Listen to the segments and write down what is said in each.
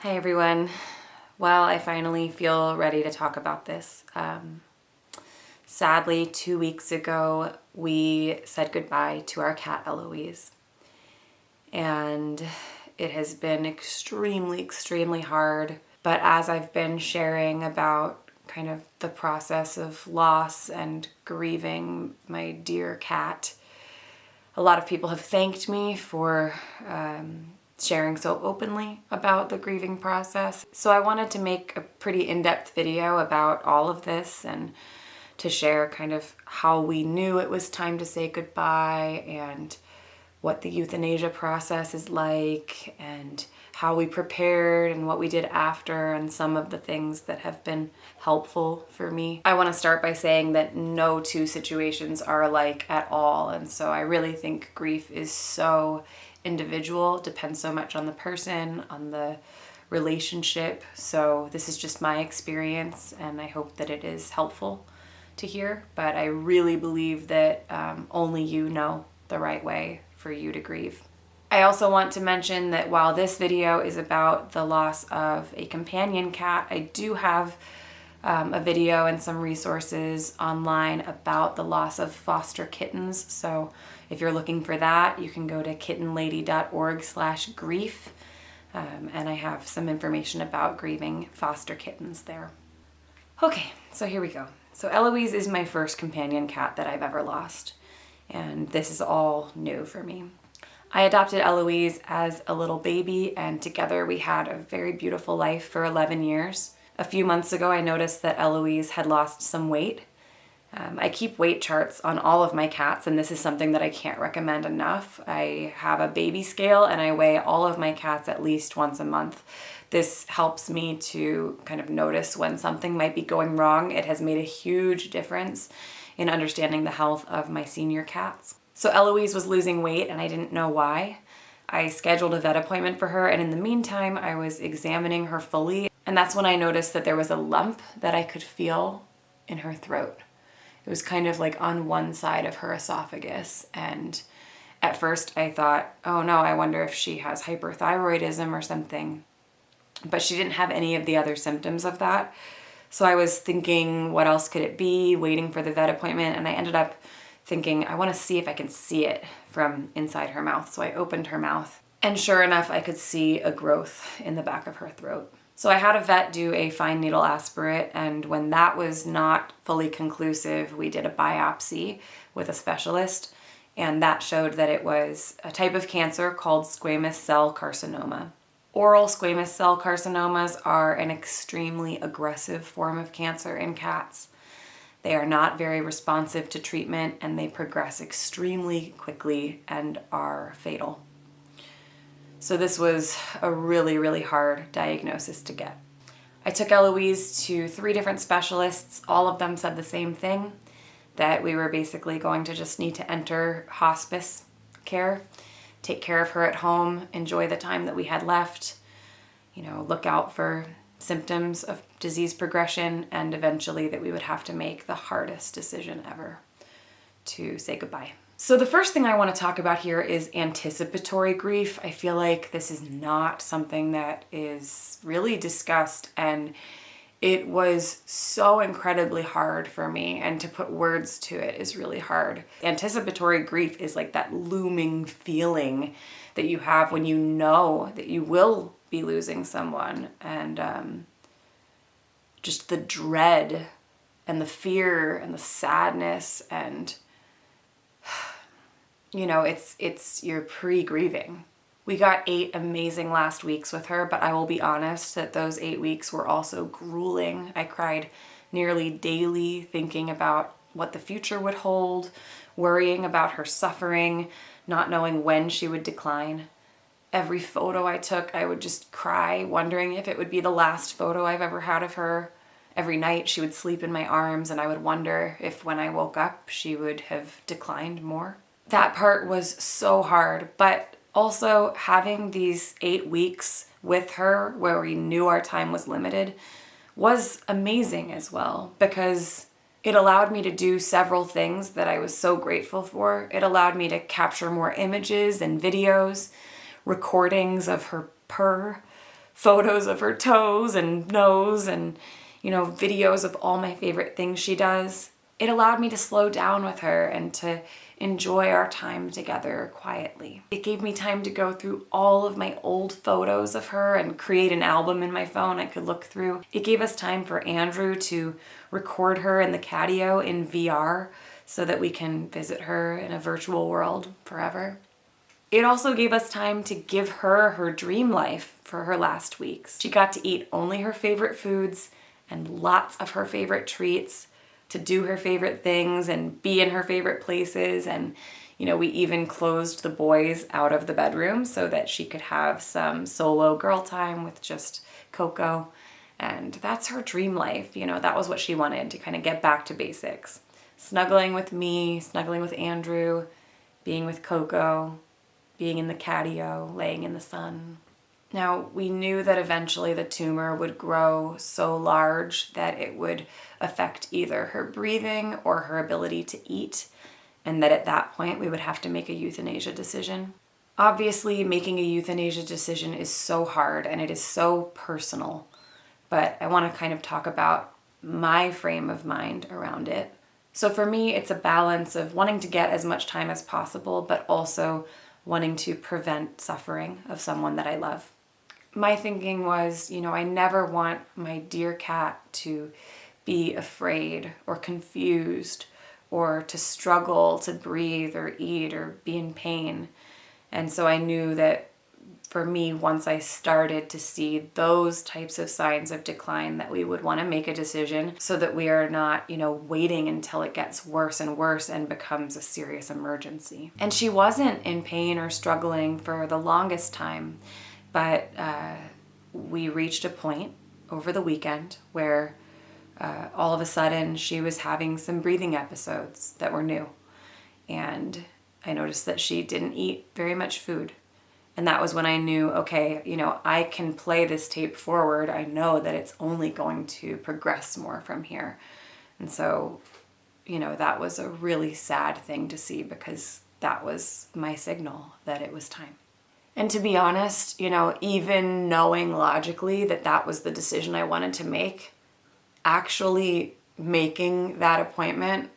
Hi everyone. Well, I finally feel ready to talk about this. Sadly, 2 weeks ago, we said goodbye to our cat, Eloise. And it has been extremely hard. But as I've been sharing about kind of the process of loss and grieving my dear cat, a lot of people have thanked me for sharing so openly about the grieving process. So I wanted to make a pretty in-depth video about all of this and to share kind of how we knew it was time to say goodbye and what the euthanasia process is like and how we prepared and what we did after and some of the things that have been helpful for me. I want to start by saying that no two situations are alike at all, and so I really think grief is so individual, depends so much on the person, on the relationship. So this is just my experience and I hope that it is helpful to hear, but I really believe that only you know the right way for you to grieve. I also want to mention that while this video is about the loss of a companion cat, I do have a video and some resources online about the loss of foster kittens. So if you're looking for that, you can go to kittenlady.org/grief. And I have some information about grieving foster kittens there. Okay, so here we go. So Eloise is my first companion cat that I've ever lost. And this is all new for me. I adopted Eloise as a little baby, and together we had a very beautiful life for 11 years. A few months ago, I noticed that Eloise had lost some weight. I keep weight charts on all of my cats, and this is something that I can't recommend enough. I have a baby scale, and I weigh all of my cats at least once a month. This helps me to kind of notice when something might be going wrong. It has made a huge difference in understanding the health of my senior cats. So Eloise was losing weight and I didn't know why. I scheduled a vet appointment for her, and in the meantime I was examining her fully, and that's when I noticed that there was a lump that I could feel in her throat. It was kind of like on one side of her esophagus, and at first I thought, oh no, I wonder if she has hyperthyroidism or something. But she didn't have any of the other symptoms of that. So I was thinking, what else could it be, waiting for the vet appointment, and I ended up thinking, I want to see if I can see it from inside her mouth. So I opened her mouth, and sure enough, I could see a growth in the back of her throat. So I had a vet do a fine needle aspirate, and when that was not fully conclusive, we did a biopsy with a specialist, and that showed that it was a type of cancer called squamous cell carcinoma. Oral squamous cell carcinomas are an extremely aggressive form of cancer in cats. They are not very responsive to treatment, and they progress extremely quickly and are fatal. So this was a really hard diagnosis to get. I took Eloise to 3 different specialists. All of them said the same thing, that we were basically going to just need to enter hospice care, take care of her at home, enjoy the time that we had left, look out for symptoms of disease progression, and eventually that we would have to make the hardest decision ever to say goodbye. So the first thing I want to talk about here is anticipatory grief. I feel like this is not something that is really discussed, and it was so incredibly hard for me, and to put words to it is really hard. Anticipatory grief is like that looming feeling that you have when you know that you will be losing someone, and just the dread and the fear and the sadness, and it's you're pre-grieving. We got 8 amazing last weeks with her, but I will be honest that those 8 weeks were also grueling. I cried nearly daily, thinking about what the future would hold, worrying about her suffering, not knowing when she would decline. Every photo I took, I would just cry, wondering if it would be the last photo I've ever had of her. Every night she would sleep in my arms, and I would wonder if when I woke up she would have declined more. That part was so hard, but also having these 8 weeks with her where we knew our time was limited was amazing as well, because it allowed me to do several things that I was so grateful for. It allowed me to capture more images and videos, recordings of her purr, photos of her toes and nose and, videos of all my favorite things she does. It allowed me to slow down with her and to enjoy our time together quietly. It gave me time to go through all of my old photos of her and create an album in my phone I could look through. It gave us time for Andrew to record her in the catio in VR so that we can visit her in a virtual world forever. It also gave us time to give her her dream life for her last weeks. She got to eat only her favorite foods and lots of her favorite treats, to do her favorite things and be in her favorite places. And, we even closed the boys out of the bedroom so that she could have some solo girl time with just Coco. And that's her dream life. That was what she wanted, to kind of get back to basics. Snuggling with me, snuggling with Andrew, being with Coco, being in the catio, laying in the sun. Now, we knew that eventually the tumor would grow so large that it would affect either her breathing or her ability to eat, and that at that point we would have to make a euthanasia decision. Obviously, making a euthanasia decision is so hard and it is so personal, but I want to kind of talk about my frame of mind around it. So for me, it's a balance of wanting to get as much time as possible, but also wanting to prevent suffering of someone that I love. My thinking was, I never want my dear cat to be afraid or confused or to struggle to breathe or eat or be in pain. And so I knew that for me, once I started to see those types of signs of decline, that we would want to make a decision so that we are not, waiting until it gets worse and worse and becomes a serious emergency. And she wasn't in pain or struggling for the longest time. But we reached a point over the weekend where all of a sudden she was having some breathing episodes that were new. And I noticed that she didn't eat very much food. And that was when I knew, okay, I can play this tape forward. I know that it's only going to progress more from here. And so, that was a really sad thing to see, because that was my signal that it was time. And to be honest, even knowing logically that that was the decision I wanted to make, actually making that appointment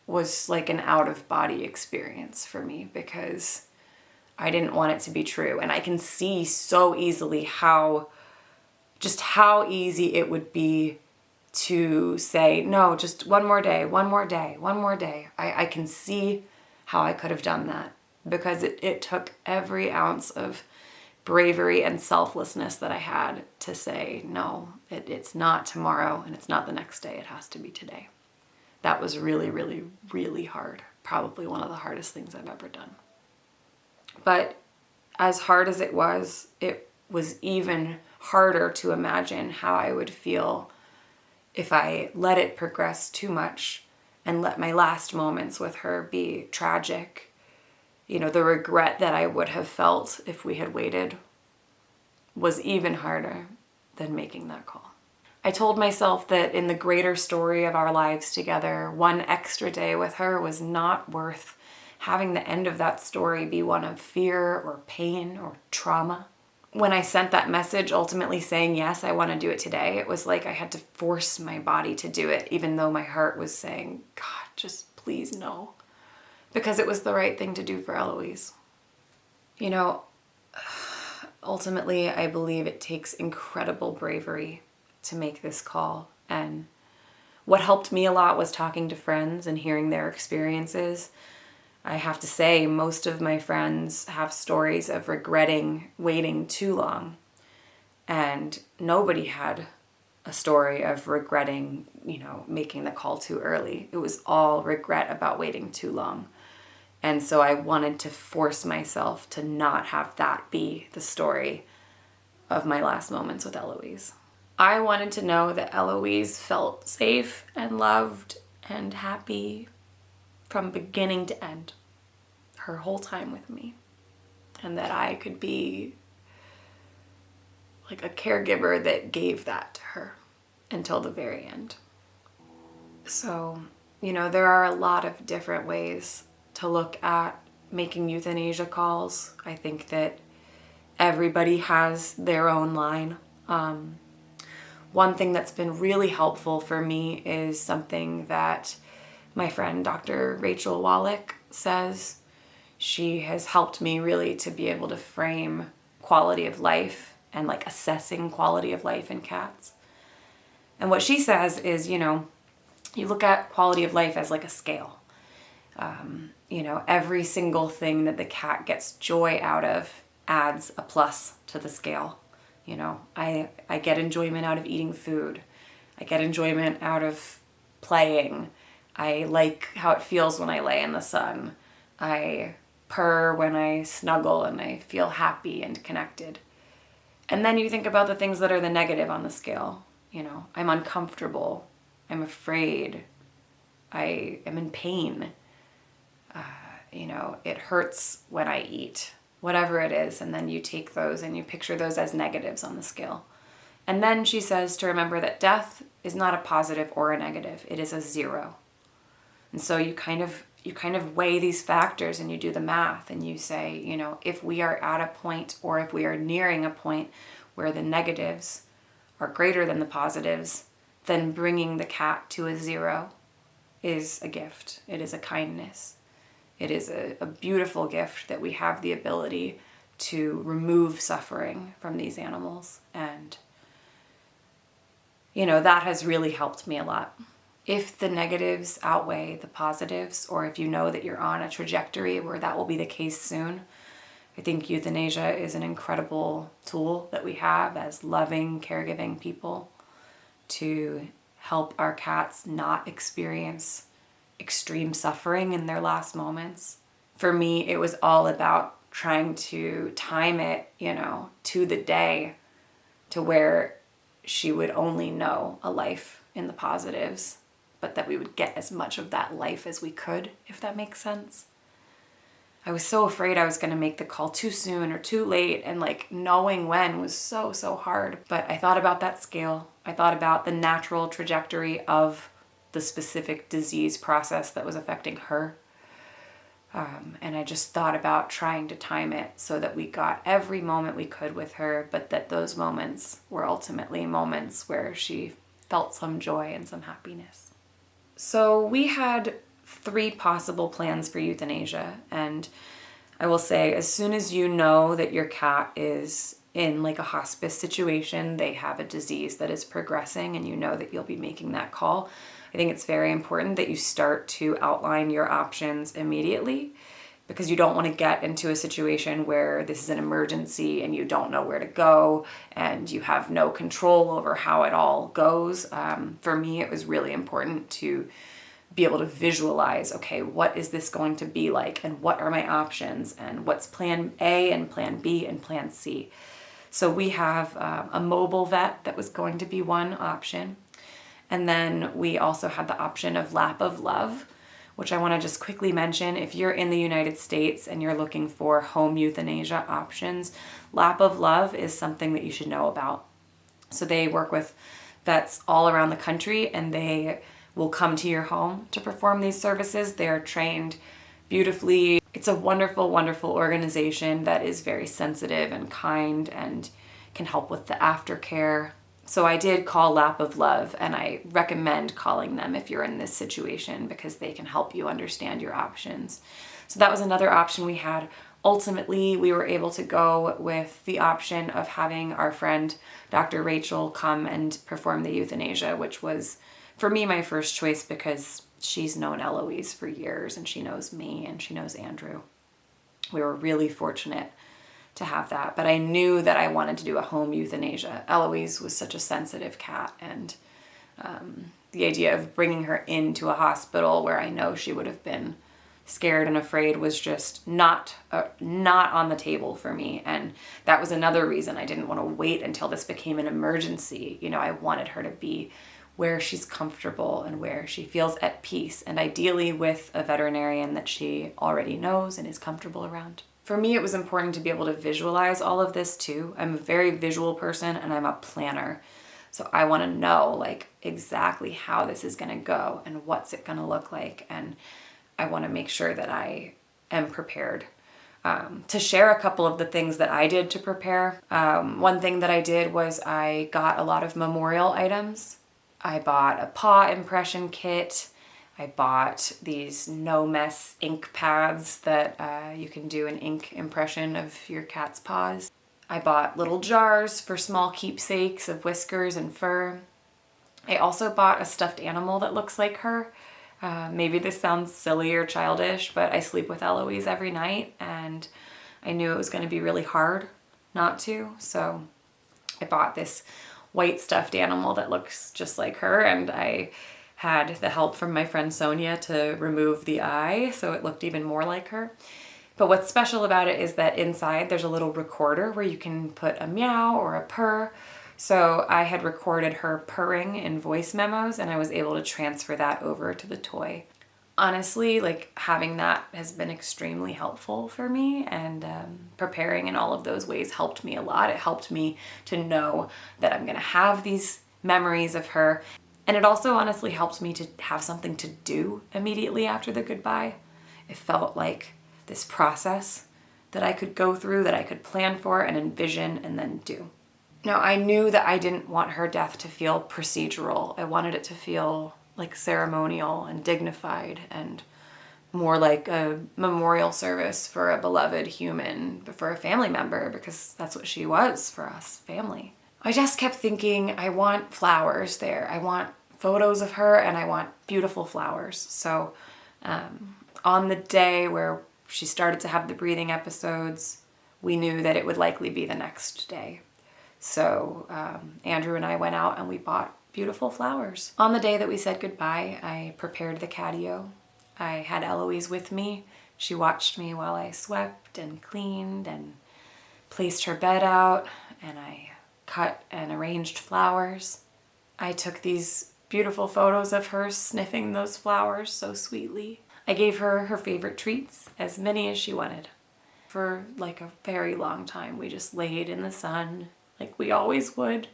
was like an out-of-body experience for me, because I didn't want it to be true. And I can see so easily how easy it would be to say, no, just one more day. I can see how I could have done that, because it took every ounce of bravery and selflessness that I had to say, no, it's not tomorrow and it's not the next day. It has to be today. That was really, really, really hard. Probably one of the hardest things I've ever done. But as hard as it was even harder to imagine how I would feel if I let it progress too much and let my last moments with her be tragic. The regret that I would have felt if we had waited was even harder than making that call. I told myself that in the greater story of our lives together, one extra day with her was not worth having the end of that story be one of fear or pain or trauma. When I sent that message ultimately saying, yes, I want to do it today, it was like I had to force my body to do it, even though my heart was saying, God, just please no. Because it was the right thing to do for Eloise. Ultimately, I believe it takes incredible bravery to make this call. And what helped me a lot was talking to friends and hearing their experiences. I have to say, most of my friends have stories of regretting waiting too long. And nobody had a story of regretting, making the call too early. It was all regret about waiting too long. And so I wanted to force myself to not have that be the story of my last moments with Eloise. I wanted to know that Eloise felt safe and loved and happy from beginning to end, her whole time with me. And that I could be like a caregiver that gave that to her until the very end. So, there are a lot of different ways to look at making euthanasia calls. I think that everybody has their own line. One thing that's been really helpful for me is something that my friend Dr. Rachel Wallach says. She has helped me really to be able to frame quality of life and like assessing quality of life in cats. And what she says is, you look at quality of life as like a scale. Every single thing that the cat gets joy out of adds a plus to the scale. I get enjoyment out of eating food. I get enjoyment out of playing. I like how it feels when I lay in the sun. I purr when I snuggle and I feel happy and connected. And then you think about the things that are the negative on the scale. I'm uncomfortable. I'm afraid. I am in pain. It hurts when I eat. Whatever it is, and then you take those and you picture those as negatives on the scale. And then she says to remember that death is not a positive or a negative, it is a zero. And so you kind of weigh these factors and you do the math and you say, if we are at a point or if we are nearing a point where the negatives are greater than the positives, then bringing the cat to a zero is a gift. It is a kindness. It is a beautiful gift that we have the ability to remove suffering from these animals. And, that has really helped me a lot. If the negatives outweigh the positives, or if you know that you're on a trajectory where that will be the case soon, I think euthanasia is an incredible tool that we have as loving, caregiving people to help our cats not experience extreme suffering in their last moments. For me, it was all about trying to time it, to the day to where she would only know a life in the positives, but that we would get as much of that life as we could, if that makes sense. I was so afraid I was going to make the call too soon or too late, and knowing when was so hard. But I thought about that scale. I thought about the natural trajectory of the specific disease process that was affecting her. And I just thought about trying to time it so that we got every moment we could with her, but that those moments were ultimately moments where she felt some joy and some happiness. So we had 3 possible plans for euthanasia, and I will say, as soon as you know that your cat is in a hospice situation, they have a disease that is progressing, and you know that you'll be making that call, I think it's very important that you start to outline your options immediately, because you don't want to get into a situation where this is an emergency and you don't know where to go and you have no control over how it all goes. For me, it was really important to be able to visualize, okay, what is this going to be like, and what are my options, and what's plan A and plan B and plan C. So we have a mobile vet that was going to be one option. And then we also had the option of Lap of Love, which I want to just quickly mention. If you're in the United States and you're looking for home euthanasia options, Lap of Love is something that you should know about. So they work with vets all around the country, and they will come to your home to perform these services. They're trained beautifully. It's a wonderful, wonderful organization that is very sensitive and kind and can help with the aftercare. So I did call Lap of Love, and I recommend calling them if you're in this situation, because they can help you understand your options. So that was another option we had. Ultimately, we were able to go with the option of having our friend Dr. Rachel come and perform the euthanasia, which was, for me, my first choice, because she's known Eloise for years, and she knows me, and she knows Andrew. We were really fortunate to have that, but I knew that I wanted to do a home euthanasia. Eloise was such a sensitive cat, and the idea of bringing her into a hospital where I know she would have been scared and afraid was just not on the table for me. And that was another reason I didn't want to wait until this became an emergency. I wanted her to be where she's comfortable and where she feels at peace, and ideally with a veterinarian that she already knows and is comfortable around. For me, it was important to be able to visualize all of this too. I'm a very visual person, and I'm a planner. So I want to know exactly how this is going to go and what's it going to look like. And I want to make sure that I am prepared. to share a couple of the things that I did to prepare. One thing that I did was I got a lot of memorial items. I bought a paw impression kit. I bought these no mess ink pads that you can do an ink impression of your cat's paws. I bought little jars for small keepsakes of whiskers and fur. I also bought a stuffed animal that looks like her. Maybe this sounds silly or childish, but I sleep with Eloise every night, and I knew it was going to be really hard not to. So I bought this white stuffed animal that looks just like her, and I had the help from my friend Sonia to remove the eye so it looked even more like her. But what's special about it is that inside there's a little recorder where you can put a meow or a purr. So I had recorded her purring in voice memos, and I was able to transfer that over to the toy. Honestly, like, having that has been extremely helpful for me, and preparing in all of those ways helped me a lot. It helped me to know that I'm gonna have these memories of her. And it also honestly helped me to have something to do immediately after the goodbye. It felt like this process that I could go through, that I could plan for and envision and then do. Now, I knew that I didn't want her death to feel procedural. I wanted it to feel like ceremonial and dignified and more like a memorial service for a beloved human, for a family member, because that's what she was for us, family. I just kept thinking, I want flowers there. I want photos of her, and I want beautiful flowers. So on the day where she started to have the breathing episodes, we knew that it would likely be the next day. So Andrew and I went out and we bought beautiful flowers. On the day that we said goodbye, I prepared the catio. I had Eloise with me. She watched me while I swept and cleaned and placed her bed out, and I cut and arranged flowers. I took these beautiful photos of her sniffing those flowers so sweetly. I gave her her favorite treats, as many as she wanted. For like a very long time, we just laid in the sun like we always would.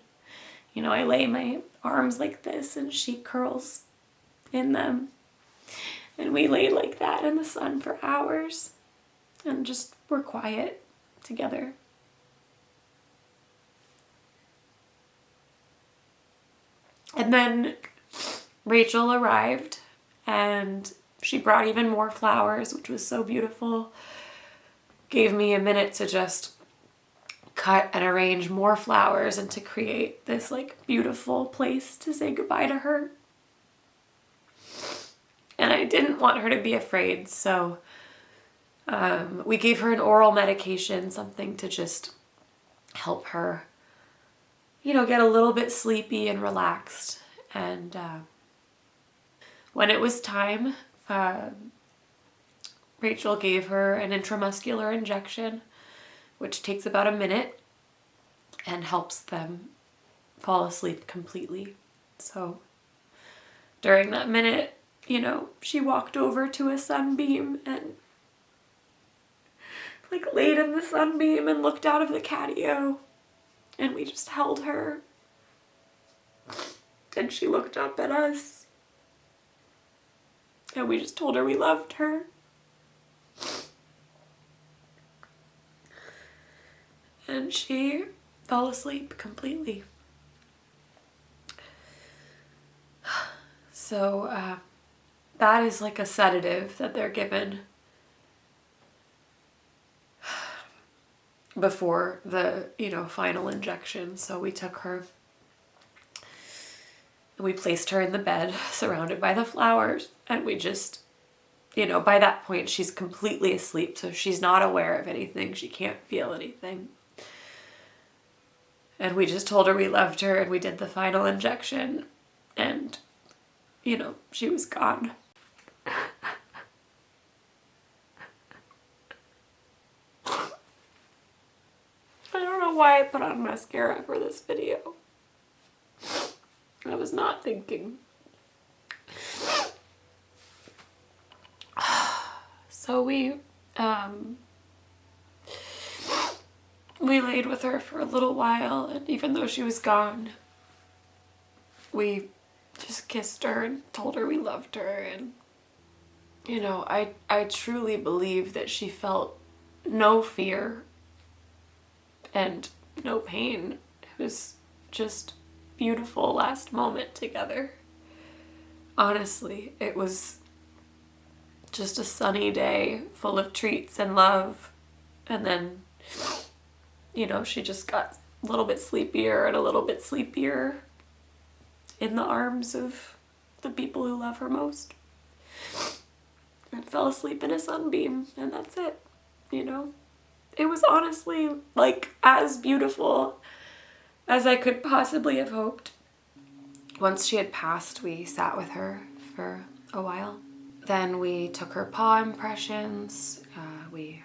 You know, I lay my arms like this and she curls in them. And we laid like that in the sun for hours and just were quiet together. And then Rachel arrived and she brought even more flowers, which was so beautiful. Gave me a minute to just cut and arrange more flowers and to create this like beautiful place to say goodbye to her. And I didn't want her to be afraid, so we gave her an oral medication, something to just help her, you know, get a little bit sleepy and relaxed. And when it was time, Rachel gave her an intramuscular injection, which takes about a minute and helps them fall asleep completely. So during that minute, you know, she walked over to a sunbeam and like laid in the sunbeam and looked out of the catio, and we just held her. And she looked up at us and we just told her we loved her. And she fell asleep completely. So that is like a sedative that they're given before the, you know, final injection. So we took her and we placed her in the bed surrounded by the flowers, and we just, you know, by that point she's completely asleep, so she's not aware of anything. She can't feel anything. And we just told her we loved her, and we did the final injection, and, you know, she was gone. I don't know why I put on mascara for this video. I was not thinking. So we laid with her for a little while, and even though she was gone, we just kissed her and told her we loved her. And, you know, I truly believe that she felt no fear and no pain. It was just beautiful last moment together. Honestly, it was just a sunny day full of treats and love. And then, you know, she just got a little bit sleepier and a little bit sleepier in the arms of the people who love her most. And fell asleep in a sunbeam, and that's it, you know? It was honestly, like, as beautiful as I could possibly have hoped. Once she had passed, we sat with her for a while. Then we took her paw impressions, we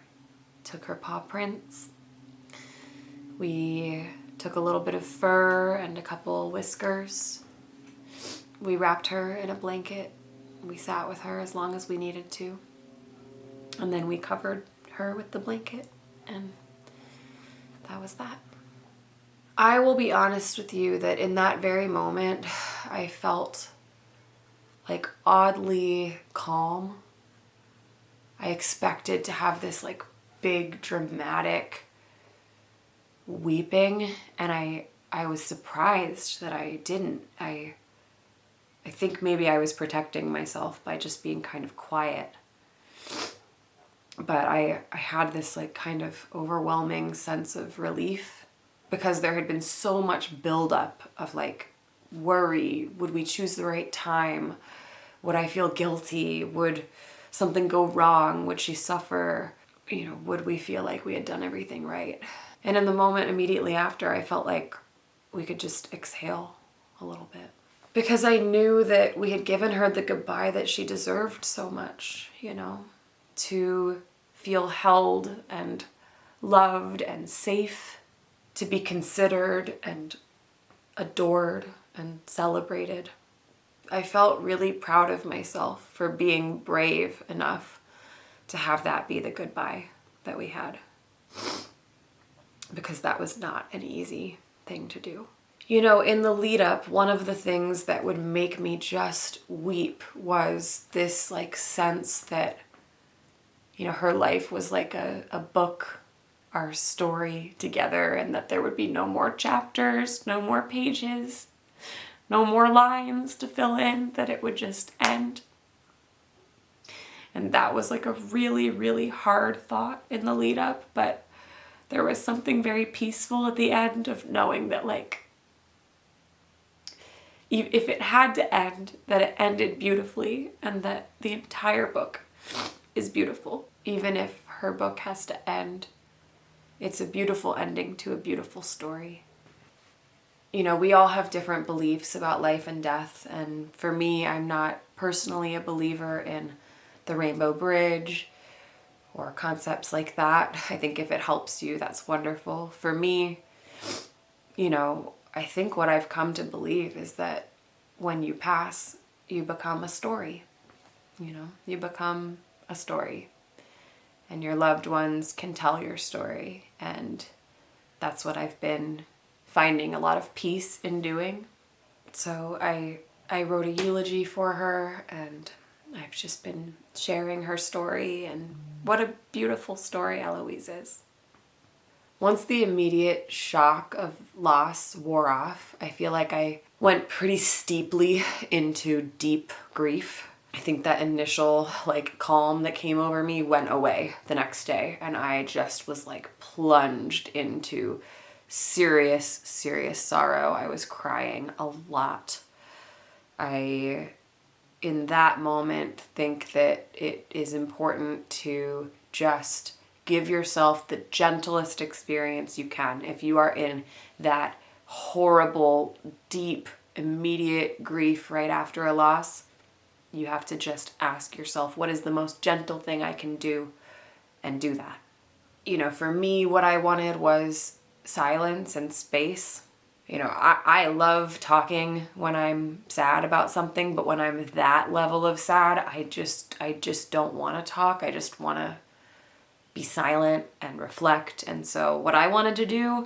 took her paw prints, we took a little bit of fur and a couple whiskers. We wrapped her in a blanket. We sat with her as long as we needed to. And then we covered her with the blanket, and that was that. I will be honest with you that in that very moment, I felt like oddly calm. I expected to have this like big dramatic weeping, and I was surprised that I didn't. I think maybe I was protecting myself by just being kind of quiet. But I had this like kind of overwhelming sense of relief, because there had been so much buildup of like worry. Would we choose the right time? Would I feel guilty? Would something go wrong? Would she suffer? You know, would we feel like we had done everything right? And in the moment immediately after, I felt like we could just exhale a little bit. Because I knew that we had given her the goodbye that she deserved so much, you know, to feel held and loved and safe, to be considered and adored and celebrated. I felt really proud of myself for being brave enough to have that be the goodbye that we had, because that was not an easy thing to do. You know, in the lead up, one of the things that would make me just weep was this like sense that, you know, her life was like a book, our story together, and that there would be no more chapters, no more pages, no more lines to fill in, that it would just end. And that was like a really, really hard thought in the lead up, but there was something very peaceful at the end of knowing that like, if it had to end, that it ended beautifully, and that the entire book is beautiful. Even if her book has to end, it's a beautiful ending to a beautiful story. You know, we all have different beliefs about life and death, and for me, I'm not personally a believer in the Rainbow Bridge or concepts like that. I think if it helps you, that's wonderful. For me, you know, I think what I've come to believe is that when you pass, you become a story. You know, you become a story, and your loved ones can tell your story. And that's what I've been finding a lot of peace in doing. So I wrote a eulogy for her, and I've just been sharing her story, and what a beautiful story Eloise is. Once the immediate shock of loss wore off, I feel like I went pretty steeply into deep grief. I think that initial like calm that came over me went away the next day, and I just was like plunged into serious, serious sorrow. I was crying a lot. I, in that moment, think that it is important to just give yourself the gentlest experience you can. If you are in that horrible, deep, immediate grief right after a loss, you have to just ask yourself, what is the most gentle thing I can do? And do that. You know, for me, what I wanted was silence and space. You know, I love talking when I'm sad about something, but when I'm that level of sad, I just don't want to talk. I just want to be silent and reflect. And so what I wanted to do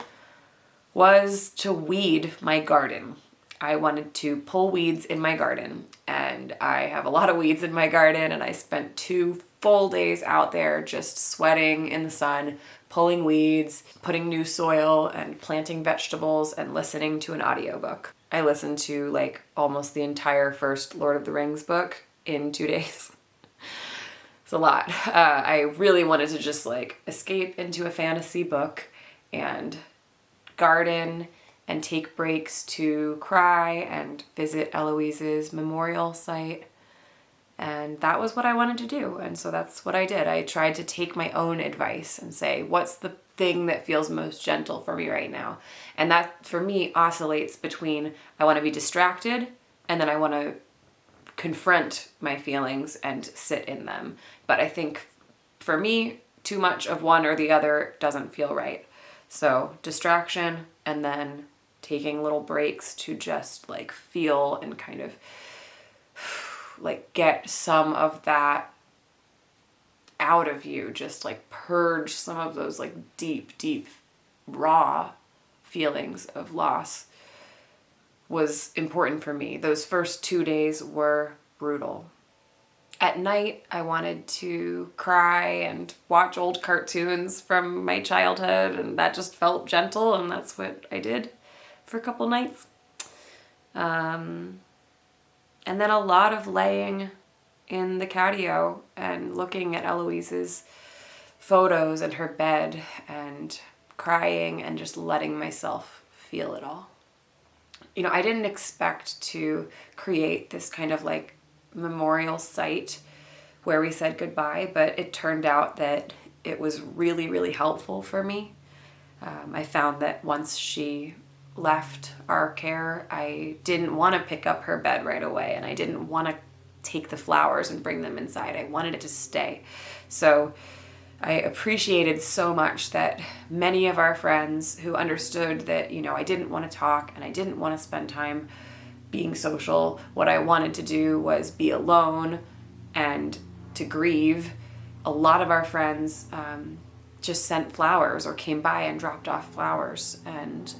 was to weed my garden. I wanted to pull weeds in my garden, and I have a lot of weeds in my garden, and I spent 2 full days out there just sweating in the sun, pulling weeds, putting new soil and planting vegetables and listening to an audiobook. I listened to like almost the entire first Lord of the Rings book in 2 days. It's a lot. I really wanted to just like escape into a fantasy book and garden and take breaks to cry and visit Eloise's memorial site. And that was what I wanted to do. And so that's what I did. I tried to take my own advice and say, what's the thing that feels most gentle for me right now? And that for me oscillates between I want to be distracted and then I want to confront my feelings and sit in them. But I think for me, too much of one or the other doesn't feel right. So distraction and then taking little breaks to just like feel and kind of like get some of that out of you, just like purge some of those like deep raw feelings of loss was important for me. Those first 2 days were brutal. At night, I wanted to cry and watch old cartoons from my childhood, and that just felt gentle, and that's what I did for a couple nights. And then a lot of laying in the catio and looking at Eloise's photos and her bed and crying and just letting myself feel it all. You know, I didn't expect to create this kind of like memorial site where we said goodbye, but it turned out that it was really, really helpful for me. I found that once she left our care, I didn't want to pick up her bed right away, and I didn't want to take the flowers and bring them inside. I wanted it to stay. So I appreciated so much that many of our friends who understood that, you know, I didn't want to talk and I didn't want to spend time being social. What I wanted to do was be alone and to grieve. A lot of our friends just sent flowers or came by and dropped off flowers, and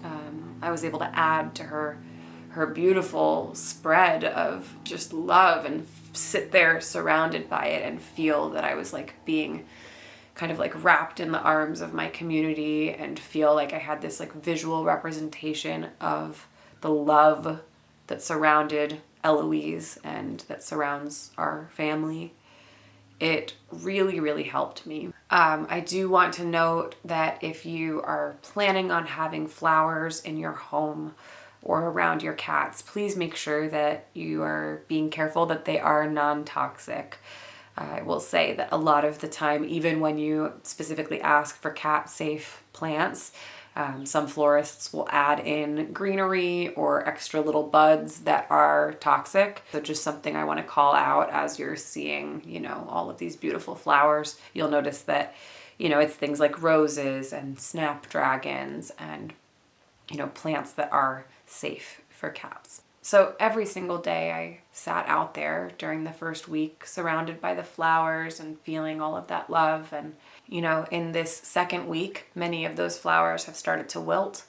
I was able to add to her beautiful spread of just love and sit there surrounded by it and feel that I was like being kind of like wrapped in the arms of my community and feel like I had this like visual representation of the love that surrounded Eloise and that surrounds our family. It really, really helped me. I do want to note that if you are planning on having flowers in your home or around your cats, please make sure that you are being careful that they are non-toxic. I will say that a lot of the time, even when you specifically ask for cat-safe plants, some florists will add in greenery or extra little buds that are toxic. So just something I want to call out as you're seeing, you know, all of these beautiful flowers. You'll notice that, you know, it's things like roses and snapdragons and, you know, plants that are safe for cats. So every single day I sat out there during the first week surrounded by the flowers and feeling all of that love. And, you know, in this second week, many of those flowers have started to wilt.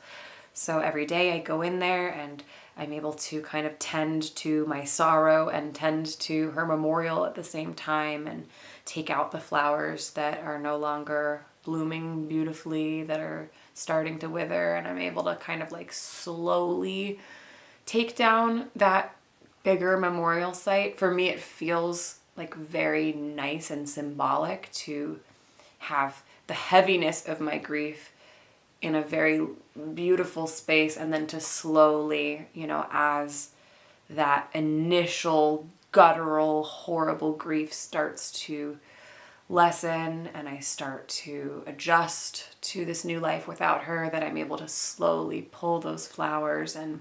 So every day I go in there and I'm able to kind of tend to my sorrow and tend to her memorial at the same time and take out the flowers that are no longer blooming beautifully, that are starting to wither. And I'm able to kind of like slowly take down that bigger memorial site. For me, it feels like very nice and symbolic to have the heaviness of my grief in a very beautiful space, and then to slowly, you know, as that initial guttural, horrible grief starts to lessen and I start to adjust to this new life without her, that I'm able to slowly pull those flowers, and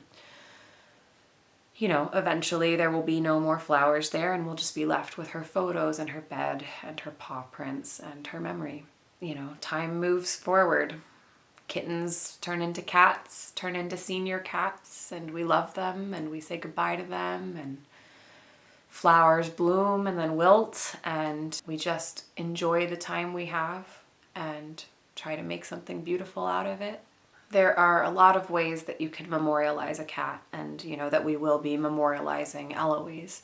you know, eventually there will be no more flowers there and we'll just be left with her photos and her bed and her paw prints and her memory. You know, time moves forward. Kittens turn into cats, turn into senior cats, and we love them and we say goodbye to them, and flowers bloom and then wilt, and we just enjoy the time we have and try to make something beautiful out of it. There are a lot of ways that you can memorialize a cat, and you know that we will be memorializing Eloise.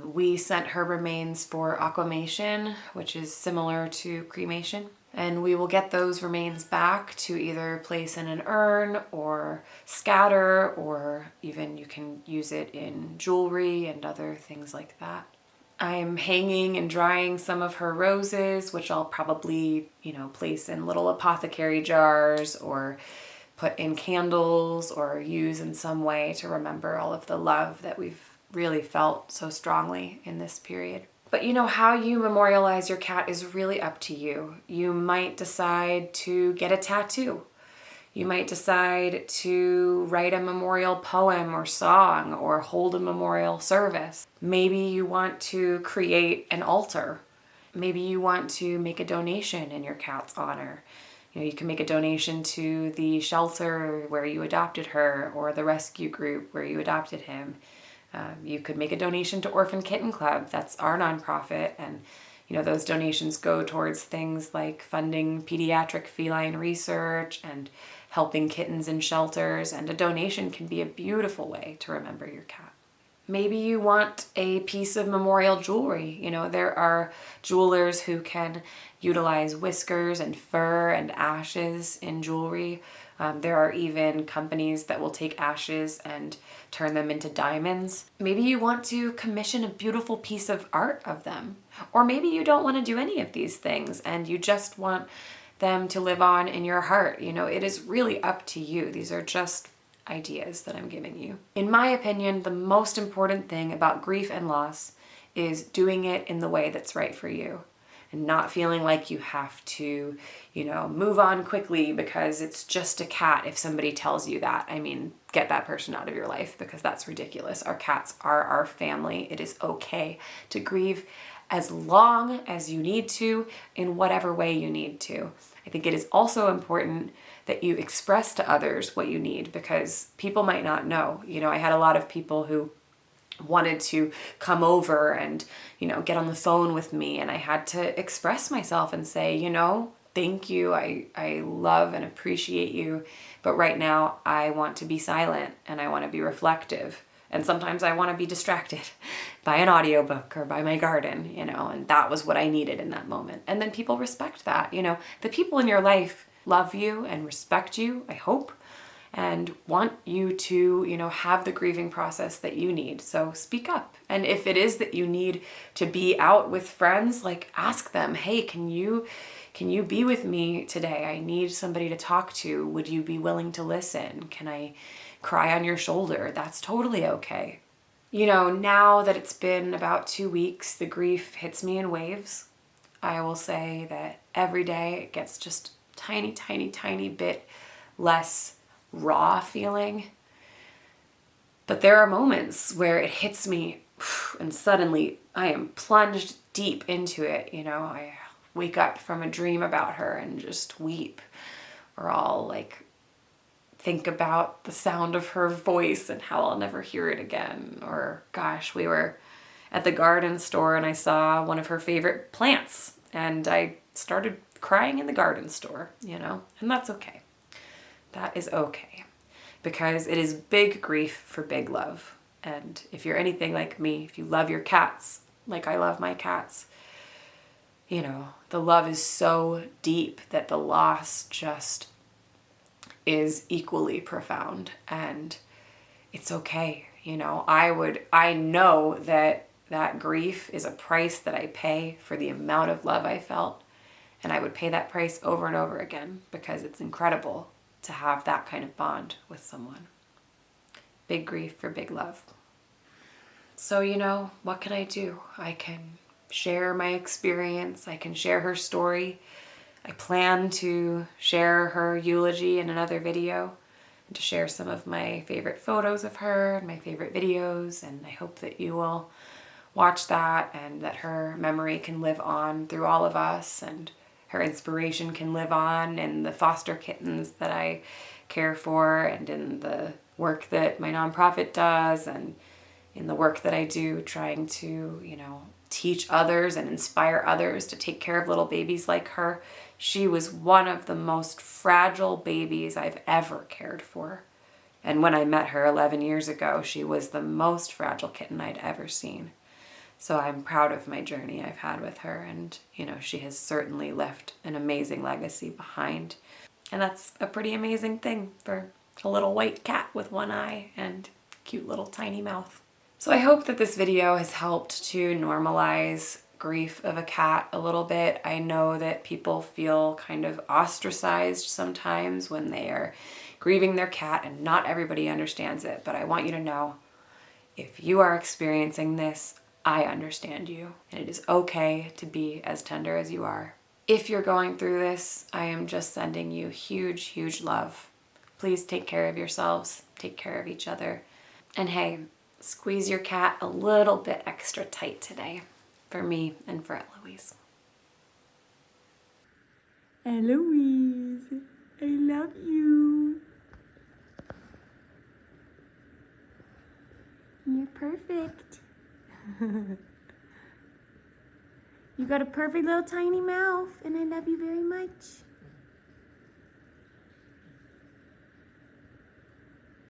We sent her remains for aquamation, which is similar to cremation. And we will get those remains back to either place in an urn or scatter, or even you can use it in jewelry and other things like that. I'm hanging and drying some of her roses, which I'll probably, place in little apothecary jars or put in candles or use in some way to remember all of the love that we've really felt so strongly in this period. But how you memorialize your cat is really up to you. You might decide to get a tattoo. You might decide to write a memorial poem or song or hold a memorial service. Maybe you want to create an altar. Maybe you want to make a donation in your cat's honor. You can make a donation to the shelter where you adopted her or the rescue group where you adopted him. You could make a donation to Orphan Kitten Club. That's our nonprofit. And, those donations go towards things like funding pediatric feline research and helping kittens in shelters. And a donation can be a beautiful way to remember your cat. Maybe you want a piece of memorial jewelry. There are jewelers who can utilize whiskers and fur and ashes in jewelry. There are even companies that will take ashes and turn them into diamonds. Maybe you want to commission a beautiful piece of art of them. Or maybe you don't want to do any of these things and you just want them to live on in your heart. It is really up to you. These are just ideas that I'm giving you. In my opinion, the most important thing about grief and loss is doing it in the way that's right for you. And not feeling like you have to, move on quickly because it's just a cat. If somebody tells you that, get that person out of your life because that's ridiculous. Our cats are our family. It is okay to grieve as long as you need to, in whatever way you need to. I think it is also important that you express to others what you need because people might not know. I had a lot of people who wanted to come over and, get on the phone with me, and I had to express myself and say, thank you, I love and appreciate you, but right now I want to be silent and I want to be reflective. And sometimes I want to be distracted by an audiobook or by my garden, and that was what I needed in that moment. And then people respect that, the people in your life love you and respect you, I hope, and want you to, have the grieving process that you need. So speak up. And if it is that you need to be out with friends, ask them, hey, can you be with me today? I need somebody to talk to. Would you be willing to listen? Can I cry on your shoulder? That's totally okay. Now that it's been about 2 weeks, the grief hits me in waves. I will say that every day it gets just tiny, tiny, tiny bit less raw feeling. But there are moments where it hits me and suddenly I am plunged deep into it. I wake up from a dream about her and just weep, or I'll think about the sound of her voice and how I'll never hear it again. Or gosh, we were at the garden store and I saw one of her favorite plants and I started crying in the garden store, and that's okay. That is okay, because it is big grief for big love. And if you're anything like me, if you love your cats like I love my cats, the love is so deep that the loss just is equally profound, and it's okay. I know that grief is a price that I pay for the amount of love I felt, and I would pay that price over and over again because it's incredible to have that kind of bond with someone. Big grief for big love. So, what can I do? I can share my experience. I can share her story. I plan to share her eulogy in another video and to share some of my favorite photos of her and my favorite videos. And I hope that you will watch that and that her memory can live on through all of us, and her inspiration can live on in the foster kittens that I care for, and in the work that my nonprofit does, and in the work that I do trying to, teach others and inspire others to take care of little babies like her. She was one of the most fragile babies I've ever cared for. And when I met her 11 years ago, she was the most fragile kitten I'd ever seen. So I'm proud of my journey I've had with her, and you know, she has certainly left an amazing legacy behind. And that's a pretty amazing thing for a little white cat with one eye and cute little tiny mouth. So I hope that this video has helped to normalize grief of a cat a little bit. I know that people feel kind of ostracized sometimes when they are grieving their cat, and not everybody understands it, but I want you to know, if you are experiencing this, I understand you, and it is okay to be as tender as you are. If you're going through this, I am just sending you huge, huge love. Please take care of yourselves, take care of each other, and hey, squeeze your cat a little bit extra tight today for me and for Eloise. Eloise, I love you. You're perfect. You got a perfect little tiny mouth, and I love you very much.